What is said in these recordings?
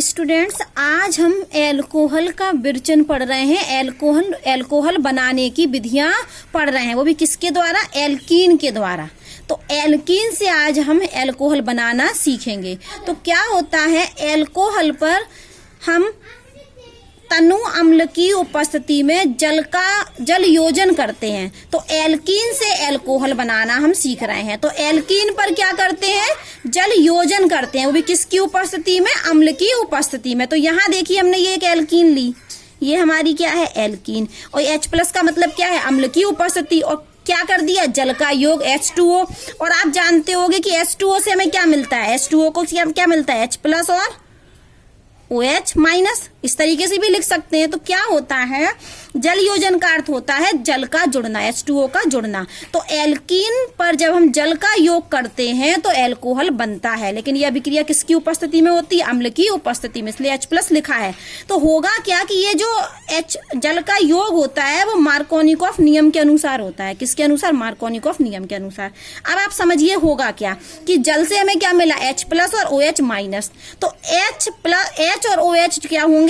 Students, आज हम alcohol का विरचन पढ़ रहे हैं। एल्कोहल बनाने की विधियां पढ़ रहे हैं, वो भी किसके द्वारा? एल्कीन के द्वारा। तो एल्कीन से आज हम एल्कोहल बनाना सीखेंगे। तो क्या होता है, एल्कोहल पर हम तनु अम्ल की उपस्थिति में जल योजन करते हैं। तो एल्कीन से एल्कोहल बनाना हम सीख रहे हैं। तो एल्कीन पर क्या करते हैं? जल योजन करते हैं, वो भी किसकी उपस्थिति में? अम्ल की उपस्थिति में। तो यहाँ देखिए, हमने ये एक एल्कीन ली, ये हमारी क्या है? एल्कीन। और H+ का मतलब क्या है? अम्ल की उपस्थिति। और क्या कर दिया? जल का योग H2O। और आप जानते होंगे कि H2O से हमें क्या मिलता है? H2O को क्या मिलता है? H+ और OH-। इस तरीके से भी लिख सकते हैं। तो क्या होता है, जल योजन का अर्थ होता है जल का जुड़ना, H2O का जुड़ना। तो एल्कीन पर जब हम जल का योग करते हैं तो एल्कोहल बनता है, लेकिन यह अभिक्रिया किसकी उपस्थिति में होती है? अम्ल की उपस्थिति में, इसलिए H+ लिखा है। तो होगा क्या कि ये जो जल का योग होता है वो मार्कोनिकॉफ नियम के अनुसार होता है। किसके अनुसार? मार्कोनिकॉफ नियम के अनुसार। अब आप समझिए होगा क्या कि जल से हमें क्या मिला? H+ और OH-। तो H और OH क्या होंगे?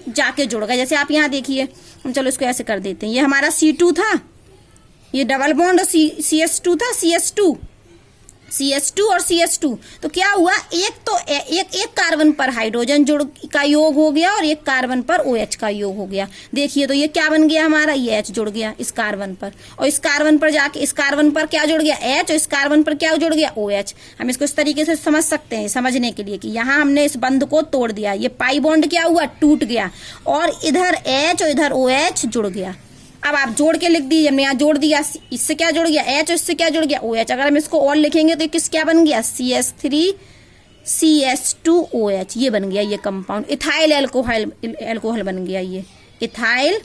जाके जुड़ गए। जैसे आप यहाँ देखिए, चलो इसको ऐसे कर देते हैं। ये हमारा C2 था, ये डबल बॉन्ड CH2 था, CH2 और CH2। तो क्या हुआ, एक कार्बन पर हाइड्रोजन जुड़ का योग हो गया और एक कार्बन पर OH का योग हो गया। देखिए तो ये क्या बन गया हमारा? ये H जुड़ गया इस कार्बन पर, और इस कार्बन पर जाके इस कार्बन पर क्या जुड़ गया? H। और इस कार्बन पर क्या जुड़ गया? OH। हम इसको इस तरीके से समझ सकते हैं, समझने के लिए कि यहाँ हमने इस बंध को तोड़ दिया, ये पाई बॉन्ड क्या हुआ? टूट गया, और इधर H और इधर OH जुड़ गया। अब आप जोड़ के लिख दीजिए। हमने यहाँ जोड़ दिया, इससे क्या जुड़ गया? H, और इससे क्या जुड़ गया? OH। अगर हम इसको और लिखेंगे तो किस क्या बन गया? CH3 CH2OH, ये बन गया ये कंपाउंड। इथाइल एल्कोहल बन गया। ये इथाइल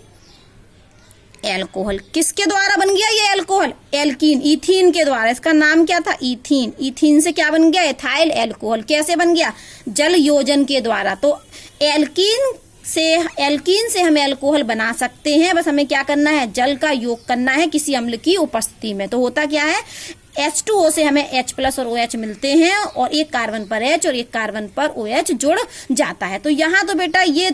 एल्कोहल किसके द्वारा बन गया? ये एल्कोहल एल्कीन, इथीन के द्वारा। इसका नाम क्या था? इथीन। इथीन से क्या बन गया? Ethyl alcohol. कैसे बन गया? जल योजन के द्वारा। तो एल्कीन से हम एल्कोहल बना सकते हैं। बस हमें क्या करना है? जल का योग करना है किसी अम्ल की उपस्थिति में। तो होता क्या है, H2O से हमें H+ और OH मिलते हैं, और एक कार्बन पर H और एक कार्बन पर OH जुड़ जाता है। तो यहाँ तो बेटा ये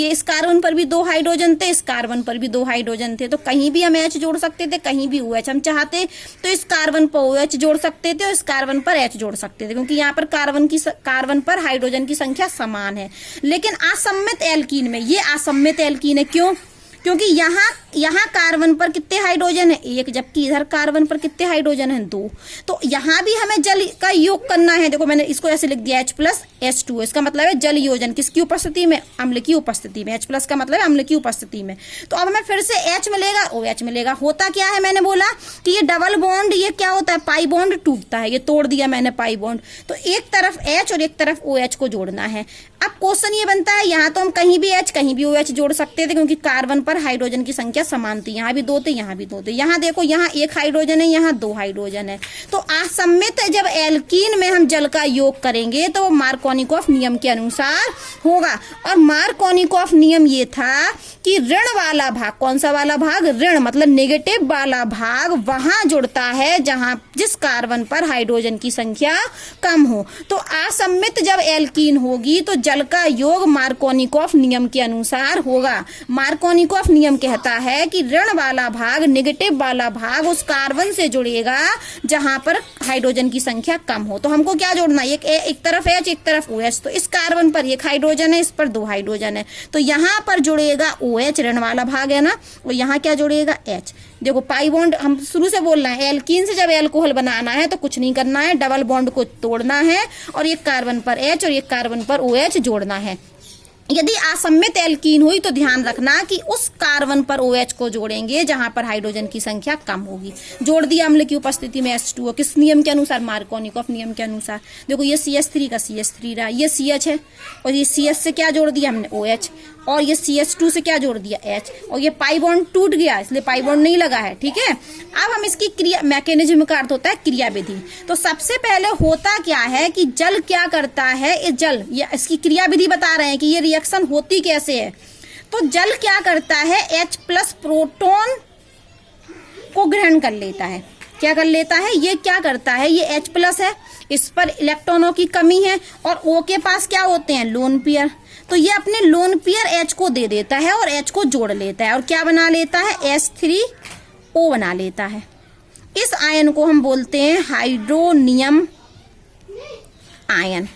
इस कार्बन पर भी 2 हाइड्रोजन थे, इस कार्बन पर भी 2 हाइड्रोजन थे। तो कहीं भी हम H जोड़ सकते थे, कहीं भी OH। हम चाहते तो इस कार्बन पर OH जोड़ सकते थे और इस कार्बन पर H जोड़ सकते थे, क्योंकि यहाँ पर कार्बन पर हाइड्रोजन की संख्या समान है। लेकिन असम्मित एल्कीन में, ये असम्मित एल्कीन है। क्यों? क्योंकि यहाँ कार्बन पर कितने हाइड्रोजन है? 1, जबकि इधर कार्बन पर कितने हाइड्रोजन है? 2। तो यहाँ भी हमें जल का योग करना है। देखो मैंने इसको ऐसे लिख दिया, H+ H2। इसका मतलब है जल योजन किसकी उपस्थिति में? अम्ल की उपस्थिति में। H+ का मतलब है अम्ल की उपस्थिति में। तो अब हमें फिर से H मिलेगा, OH मिलेगा। होता क्या है, मैंने बोला कि ये डबल बॉन्ड, ये क्या होता है? पाई बॉन्ड टूटता है। ये तोड़ दिया मैंने पाई बॉन्ड। तो एक तरफ H और एक तरफ OH को जोड़ना है। अब क्वेश्चन ये बनता है, यहाँ तो हम कहीं भी H कहीं भी OH जोड़ सकते थे, क्योंकि कार्बन पर हाइड्रोजन की संख्या समान थी। यहाँ भी 2 थे, यहाँ भी 2 थे। यहाँ देखो, यहाँ 1 हाइड्रोजन है, यहाँ 2 हाइड्रोजन है। तो असम्मित जब एल्कीन में हम जल का योग करेंगे तो वो मार्कोनिकॉफ नियम के अनुसार होगा। और मार्कोनिकॉफ नियम ये था कि ऋण वाला भाग, कौन सा वाला भाग? ऋण मतलब नेगेटिव वाला भाग वहां जुड़ता है जिस कार्बन पर हाइड्रोजन की संख्या कम हो। तो असम्मित जब एल्कीन होगी तो जल का योग मार्कोनिकॉफ नियम के अनुसार होगा। मार्कोनिकॉफ नियम कहता है कि ऋण वाला भाग, नेगेटिव वाला भाग उस कार्बन से जुड़ेगा जहां पर हाइड्रोजन की संख्या कम हो। तो हमको क्या जोड़ना है? एक तरफ H, एक तरफ OH। तो इस कार्बन पर 1 हाइड्रोजन है, इस पर 2 हाइड्रोजन है। तो यहाँ पर जुड़ेगा OH, ऋण वाला भाग है ना, और यहाँ क्या जुड़ेगा? H। देखो पाई बॉन्ड हम शुरू से बोल रहे हैं, एल्कीन से जब एल्कोहल बनाना है तो कुछ नहीं करना है, डबल बॉन्ड को तोड़ना है और एक कार्बन पर H और एक कार्बन पर OH जोड़ना है। यदि असम्मित एल्कीन हुई तो ध्यान रखना कि उस कार्बन पर OH को जोड़ेंगे जहां पर हाइड्रोजन की संख्या कम होगी। जोड़ दिया अम्ल की उपस्थिति में H2O, किस नियम के अनुसार? मार्कोनिकॉफ नियम के अनुसार। देखो ये CH3 का CH3 रहा, ये CH है, और ये CH से क्या जोड़ दिया हमने? OH। और ये CH2 से क्या जोड़ दिया? H। और ये पाई बॉन्ड टूट गया, इसलिए पाई बॉन्ड नहीं लगा है। ठीक है, अब हम इसकी क्रिया, मैकेनिज्म का अर्थ होता है क्रिया विधि। तो सबसे पहले होता क्या है कि जल क्या करता है? ये इसकी क्रिया विधि बता रहे हैं कि ये रिएक्शन होती कैसे है। तो जल क्या करता है? H+ प्रोटॉन को ग्रहण कर लेता है। क्या कर लेता है, ये क्या करता है, ये H+ है, इस पर इलेक्ट्रॉनों की कमी है और O के पास क्या होते हैं, लोन पेयर। तो ये अपने लोन पेयर H को दे देता है और H को जोड़ लेता है और क्या बना लेता है, H3O बना लेता है। इस आयन को हम बोलते हैं हाइड्रोनियम आयन।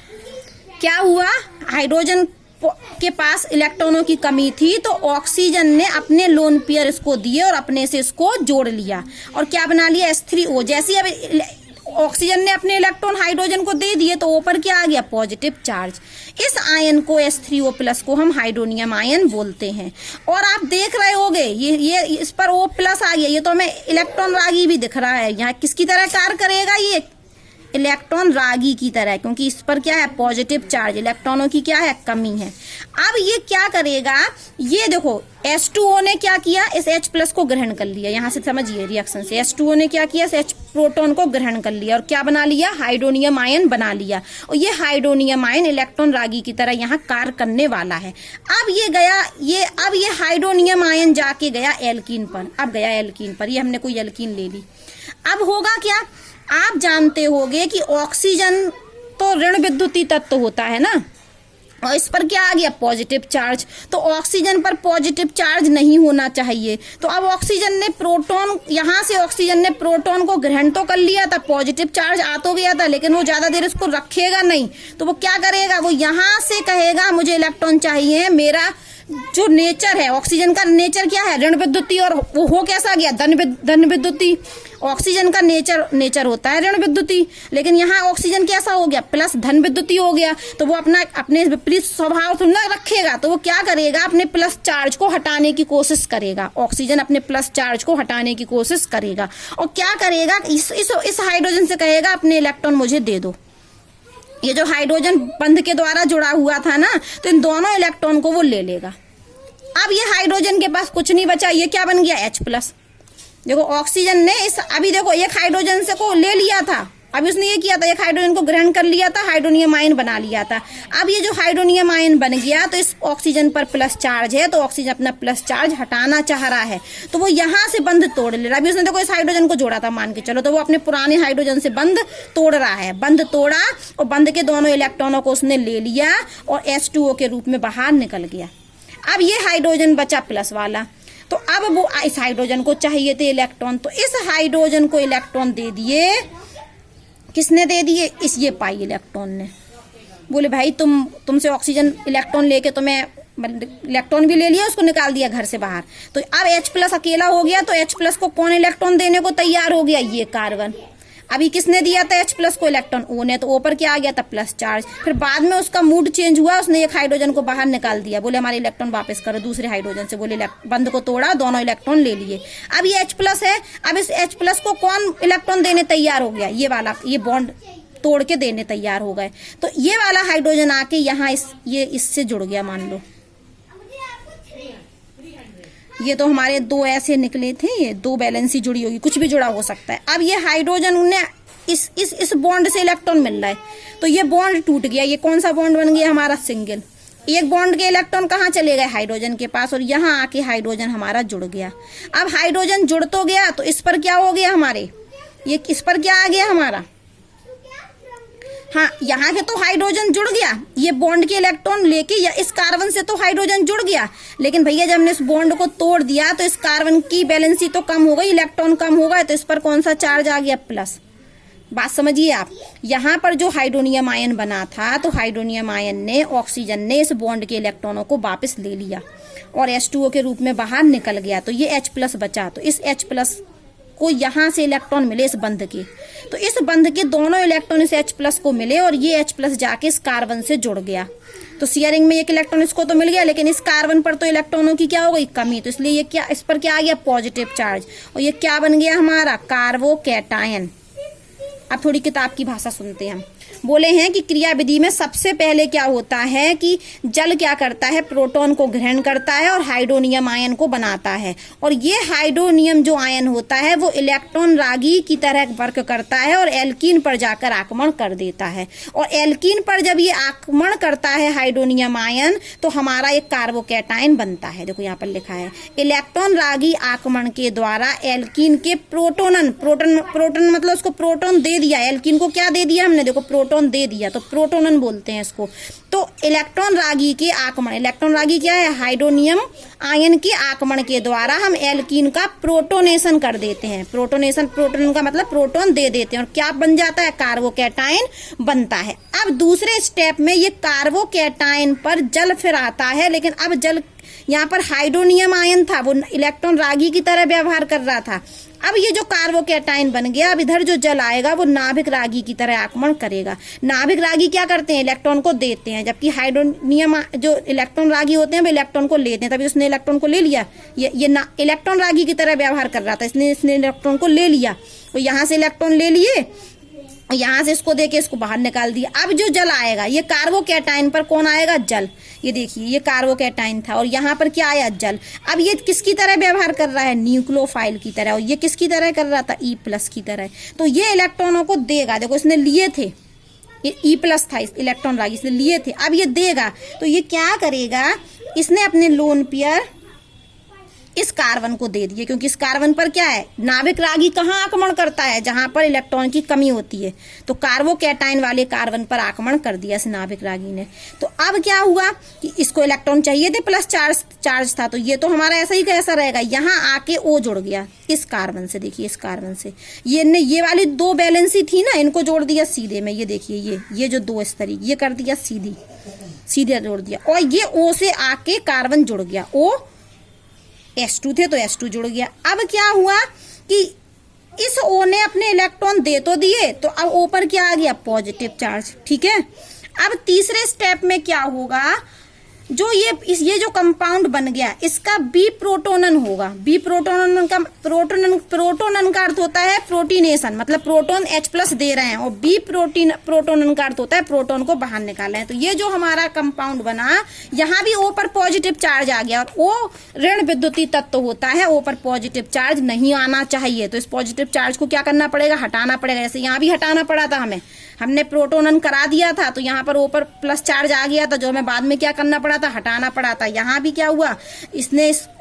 क्या हुआ, हाइड्रोजन के पास इलेक्ट्रॉनों की कमी थी तो ऑक्सीजन ने अपने लोन पेयर इसको दिए और अपने से इसको जोड़ लिया और क्या बना लिया, H3O। जैसे अब ऑक्सीजन ने अपने इलेक्ट्रॉन हाइड्रोजन को दे दिए तो ऊपर क्या आ गया, पॉजिटिव चार्ज। इस आयन को H3O+ को हम हाइड्रोनियम आयन बोलते हैं। और आप देख रहे होगे ये इस पर O+ आ गया, ये तो हमें इलेक्ट्रॉन रागी भी दिख रहा है। यहाँ किसकी तरह कार्य करेगा, ये इलेक्ट्रॉन रागी की तरह, क्योंकि इस पर क्या है, पॉजिटिव चार्ज, इलेक्ट्रॉनों की क्या है, कमी है। अब ये क्या करेगा, ये देखो H2O ने क्या किया, इस H+ को ग्रहण कर लिया। यहाँ से समझिए रिएक्शन से, H2O ने क्या किया, इस H प्रोटॉन को ग्रहण कर लिया और क्या बना लिया, हाइड्रोनियम आयन बना लिया। और ये हाइड्रोनियम आयन इलेक्ट्रॉन रागी की तरह यहाँ कार्य करने वाला है। अब ये गया, अब ये हाइड्रोनियम आयन जाके गया एल्कीन पर, अब गया एल्कीन पर, ये हमने कोई एल्कीन ले ली। अब होगा क्या, आप जानते होंगे कि ऑक्सीजन तो ऋण विद्युतीय तत्व होता है ना, और इस पर क्या आ गया, पॉजिटिव चार्ज। तो ऑक्सीजन पर पॉजिटिव चार्ज नहीं होना चाहिए। तो अब ऑक्सीजन ने प्रोटॉन, यहाँ से ऑक्सीजन ने प्रोटॉन को ग्रहण तो कर लिया था, पॉजिटिव चार्ज आ तो गया था, लेकिन वो ज्यादा देर इसको रखेगा नहीं। तो वो क्या करेगा, वो यहाँ से कहेगा मुझे इलेक्ट्रॉन चाहिए, मेरा जो नेचर है, ऑक्सीजन का नेचर क्या है, ऋण विद्युतीय, और वो हो कैसा गया, धन विद्युतीय। ऑक्सीजन का नेचर होता है ऋण विद्युतीय, लेकिन यहाँ ऑक्सीजन कैसा हो गया, प्लस धन विद्युतीय हो गया। तो वो अपने विपरीत स्वभाव तो न रखेगा, तो वो क्या करेगा, अपने प्लस चार्ज को हटाने की कोशिश करेगा। ऑक्सीजन अपने प्लस चार्ज को हटाने की कोशिश करेगा और क्या करेगा, इस हाइड्रोजन से कहेगा अपने इलेक्ट्रॉन मुझे दे दो। ये जो हाइड्रोजन बंध के द्वारा जुड़ा हुआ था ना, तो इन दोनों इलेक्ट्रॉन को वो ले लेगा। अब ये हाइड्रोजन के पास कुछ नहीं बचा, ये क्या बन गया, H+। देखो ऑक्सीजन ने अभी देखो एक हाइड्रोजन से को ले लिया था, अभी उसने ये किया था, एक हाइड्रोजन को ग्रहण कर लिया था, हाइड्रोनियम आयन बना लिया था। अब ये जो हाइड्रोनियम आयन बन गया तो इस ऑक्सीजन पर प्लस चार्ज है, तो ऑक्सीजन अपना प्लस चार्ज हटाना चाह रहा है, तो वो यहाँ से बंध तोड़ ले रहा है। अभी उसने देखो इस हाइड्रोजन को जोड़ा था मान के चलो, तो वो अपने पुराने हाइड्रोजन से बंध तोड़ रहा है, बंध तोड़ा और बंध के दोनों इलेक्ट्रॉनों को उसने ले लिया और H2O के रूप में बाहर निकल गया। अब ये हाइड्रोजन बचा प्लस वाला, तो अब वो इस हाइड्रोजन को चाहिए थे इलेक्ट्रॉन, तो इस हाइड्रोजन को इलेक्ट्रॉन दे दिए, किसने दे दिए, इस ये पाई इलेक्ट्रॉन ने। बोले भाई तुमसे ऑक्सीजन इलेक्ट्रॉन लेके तुम्हें इलेक्ट्रॉन भी ले लिया, उसको निकाल दिया घर से बाहर, तो अब H+ अकेला हो गया, तो H+ को कौन इलेक्ट्रॉन देने को तैयार हो गया, ये कार्बन। अभी किसने दिया था H+ को इलेक्ट्रॉन, O ने, तो O पर क्या आ गया था, प्लस चार्ज। फिर बाद में उसका मूड चेंज हुआ, उसने एक हाइड्रोजन को बाहर निकाल दिया, बोले हमारे इलेक्ट्रॉन वापस करो, दूसरे हाइड्रोजन से, बोले बंद को तोड़ा, दोनों इलेक्ट्रॉन ले लिए। अब ये H+ है, अब इस H+ को कौन इलेक्ट्रॉन देने तैयार हो गया, ये वाला, ये बॉन्ड तोड़ के देने तैयार हो गए। तो ये वाला हाइड्रोजन आके यहाँ इससे जुड़ गया, मान लो ये तो हमारे दो ऐसे निकले थे, ये दो बैलेंसी जुड़ी होगी, कुछ भी जुड़ा हो सकता है। अब ये हाइड्रोजन ने इस बॉन्ड से इलेक्ट्रॉन मिल रहा है, तो ये बॉन्ड टूट गया। ये कौन सा बॉन्ड बन गया हमारा, सिंगल। एक बॉन्ड के इलेक्ट्रॉन कहाँ चले गए, हाइड्रोजन के पास, और यहाँ आके हाइड्रोजन हमारा जुड़ गया। अब हाइड्रोजन जुड़ तो गया, तो इस पर क्या हो गया हमारे, ये इस पर क्या आ गया हमारा, हाँ यहाँ के तो हाइड्रोजन जुड़ गया, ये बॉन्ड के इलेक्ट्रॉन लेके या इस कार्बन से तो हाइड्रोजन जुड़ गया, लेकिन भैया जब हमने इस बॉन्ड को तोड़ दिया तो इस कार्बन की बैलेंसी तो कम हो गई, इलेक्ट्रॉन कम हो गए, तो इस पर कौन सा चार्ज आ गया, प्लस। बात समझिए आप, यहाँ पर जो हाइड्रोनियम आयन बना था, तो हाइड्रोनियम आयन ने, ऑक्सीजन ने इस बॉन्ड के इलेक्ट्रॉनों को वापस ले लिया और H2O के रूप में बाहर निकल गया, तो ये H+ बचा। तो इस H+ को यहाँ से इलेक्ट्रॉन मिले इस बंध के, तो इस बंध के दोनों इलेक्ट्रॉन इस H+ को मिले और ये H+ जाके इस कार्बन से जुड़ गया। तो शेयरिंग में एक इलेक्ट्रॉन इसको तो मिल गया, लेकिन इस कार्बन पर तो इलेक्ट्रॉनों की क्या हो गई, कमी, तो इसलिए ये क्या, इस पर क्या आ गया, पॉजिटिव चार्ज, और ये क्या बन गया हमारा, कार्बोकैटायन। अब थोड़ी किताब की भाषा सुनते हैं हम। बोले हैं कि क्रियाविधि में सबसे पहले क्या होता है कि जल क्या करता है, प्रोटॉन को ग्रहण करता है और हाइड्रोनियम आयन को बनाता है। और ये हाइड्रोनियम जो आयन होता है वो इलेक्ट्रॉन रागी की तरह वर्क करता है और एल्कीन पर जाकर आक्रमण कर देता है। और एल्कीन पर जब ये आक्रमण करता है हाइड्रोनियम आयन, तो हमारा एक कार्बोकैटायन बनता है। देखो यहाँ पर लिखा है, इलेक्ट्रॉन रागी आक्रमण के द्वारा एल्कीन के प्रोटोन मतलब उसको प्रोटॉन दे दिया, एल्कीन को क्या दे दिया हमने, देखो प्रोटॉन दे दिया, तो प्रोटोनन बोलते हैं इसको। तो इलेक्ट्रॉन रागी के आक्रमण, इलेक्ट्रॉन रागी क्या है, हाइड्रोनियम आयन के आक्रमण के द्वारा हम एल्कीन का प्रोटोनेशन कर देते हैं। प्रोटोन का मतलब प्रोटॉन दे देते हैं और क्या बन जाता है, कार्बोकैटायन बनता है। अब दूसरे स्टेप में ये कार्बोकैटायन पर जल फिर आता है, लेकिन अब जल यहाँ पर हाइड्रोनियम आयन था, वो इलेक्ट्रॉन रागी की तरह व्यवहार कर रहा था। अब ये जो कार्बोकैटायन बन गया, अब इधर जो जल आएगा वो नाभिक रागी की तरह आक्रमण करेगा। नाभिक रागी क्या करते हैं, इलेक्ट्रॉन को देते हैं, जबकि हाइड्रोनियम जो इलेक्ट्रॉन रागी होते हैं वो इलेक्ट्रॉन को लेते हैं। तभी उसने इलेक्ट्रॉन को ले लिया, ये इलेक्ट्रॉन रागी की तरह व्यवहार कर रहा था, इसने इलेक्ट्रॉन को ले लिया, तो यहाँ से इलेक्ट्रॉन ले लिए, यहाँ से इसको देके इसको बाहर निकाल दिया। अब जो जल आएगा, ये कार्बोकैटायन पर कौन आएगा, जल। ये देखिए ये कार्बोकैटायन था और यहाँ पर क्या आया, जल। अब ये किसकी तरह व्यवहार कर रहा है, न्यूक्लियोफाइल की तरह, और ये किसकी तरह कर रहा था, E+ की तरह। तो ये इलेक्ट्रॉनों को देगा, देखो इसने लिए थे, ये E+ था, इस इलेक्ट्रॉन रागी इसने लिए थे, अब ये देगा। तो ये क्या करेगा, इसने अपने लोन पेयर इस कार्बन को दे दिए, क्योंकि इस कार्बन पर क्या है, नाभिक रागी कहाँ आक्रमण करता है, जहां पर इलेक्ट्रॉन की कमी होती है। तो कार्बोकैटायन वाले कार्बन पर आक्रमण कर दिया इस नाभिक रागी ने। तो अब क्या हुआ कि इसको इलेक्ट्रॉन चाहिए थे, प्लस चार्ज था, तो ये तो हमारा ऐसा ही कैसा रहेगा, यहाँ आके O जुड़ गया इस कार्बन से। देखिए इस कार्बन से ये वाली 2 बैलेंसी थी ना, इनको जोड़ दिया सीधे में। ये देखिए ये जो 2 इस तरीके ये कर दिया, सीधे जोड़ दिया, और ये O से आके कार्बन जुड़ गया, H2 थे तो H2 जुड़ गया। अब क्या हुआ कि इस O ने अपने इलेक्ट्रॉन दे तो दिए, तो अब O पर क्या आ गया, पॉजिटिव चार्ज। ठीक है, अब तीसरे स्टेप में क्या होगा, जो ये जो कंपाउंड बन गया, इसका बी प्रोटोनन होगा। बी प्रोटोनन का अर्थ होता है प्रोटीनेशन, मतलब प्रोटोन H+ दे रहे हैं, और बी प्रोटोनन का अर्थ होता है प्रोटोन को बाहर निकाले हैं। तो ये जो हमारा कंपाउंड बना, यहाँ भी O पर पॉजिटिव चार्ज आ गया, और O ऋण विद्युतीय तत्व होता है, O पर पॉजिटिव चार्ज नहीं आना चाहिए। तो इस पॉजिटिव चार्ज को क्या करना पड़ेगा, हटाना पड़ेगा। जैसे यहाँ भी हटाना पड़ा था, हमने प्रोटोनन करा दिया था, तो यहाँ पर O पर प्लस चार्ज आ गया था, जो हमें बाद में क्या करना पड़ा था, हटाना पड़ा था। यहाँ भी क्या हुआ,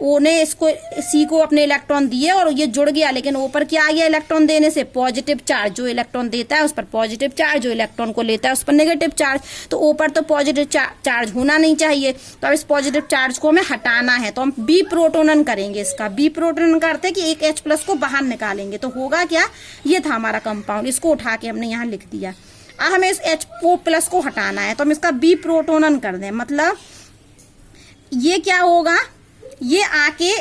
O ने इसको C को अपने इलेक्ट्रॉन दिए और ये जुड़ गया, लेकिन O पर क्या आ गया, इलेक्ट्रॉन देने से पॉजिटिव चार्ज। जो इलेक्ट्रॉन देता है उस पर पॉजिटिव चार्ज, जो इलेक्ट्रॉन को लेता है उस पर नेगेटिव चार्ज। तो O पर तो पॉजिटिव चार्ज होना नहीं चाहिए, तो अब इस पॉजिटिव चार्ज को हमें हटाना है, तो हम बी प्रोटोनन करेंगे। इसका बी प्रोटोनन करते कि एक H+ को बाहर निकालेंगे। तो होगा क्या, ये था हमारा कंपाउंड, इसको उठा के हमने यहाँ लिख दिया। अब हमें इस H+ को हटाना है, तो हम इसका बी प्रोटोनन कर दें। मतलब ये क्या होगा, ये आके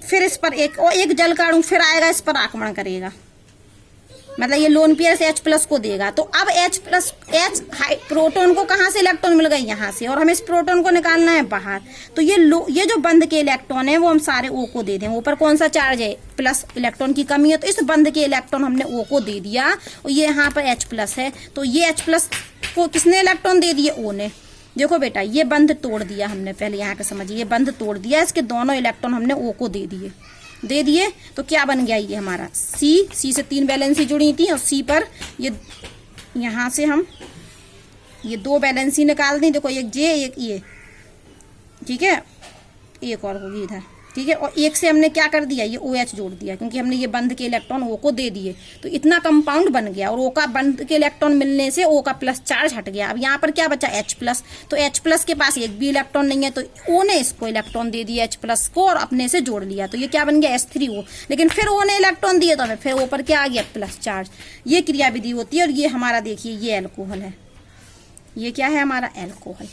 फिर इस पर एक जल का अणु फिर आएगा, इस पर आक्रमण करेगा, मतलब ये लोन पेयर से H+ को देगा। तो अब H प्रोटोन को कहाँ से इलेक्ट्रॉन मिल गए, यहाँ से, और हमें इस प्रोटोन को निकालना है बाहर। तो ये जो बंद के इलेक्ट्रॉन है वो हम सारे O को दे दें। O पर कौन सा चार्ज है, प्लस, इलेक्ट्रॉन की कमी है, तो इस बंद के इलेक्ट्रॉन हमने O को दे दिया, और ये यहाँ पर H+ है, तो ये H+ को किसने इलेक्ट्रॉन दे दिए, O ने। देखो बेटा, ये बंध तोड़ दिया हमने, पहले यहाँ पे समझिए, ये बंध तोड़ दिया, इसके दोनों इलेक्ट्रॉन हमने O को दे दिए। तो क्या बन गया ये हमारा C से 3 बैलेंसी जुड़ी थी, और C पर ये यहाँ से हम ये 2 बैलेंसी निकाल दी। देखो एक J एक ये, ठीक है, एक और होगी इधर, ठीक है, और एक से हमने क्या कर दिया, ये OH जोड़ दिया, क्योंकि हमने ये बंध के इलेक्ट्रॉन O को दे दिए। तो इतना कंपाउंड बन गया, और O का बंध के इलेक्ट्रॉन मिलने से O का प्लस चार्ज हट गया। अब यहाँ पर क्या बचा, H+। तो H+ के पास एक भी इलेक्ट्रॉन नहीं है, तो O ने इसको इलेक्ट्रॉन दे दिया H+ को, और अपने से जोड़ लिया। तो ये क्या बन गया, H3O। लेकिन फिर O ने इलेक्ट्रॉन दिए, तो हमें फिर O पर क्या आ गया, प्लस चार्ज। ये क्रियाविधि होती है, और ये हमारा देखिए ये एल्कोहल है, ये क्या है हमारा, एल्कोहल।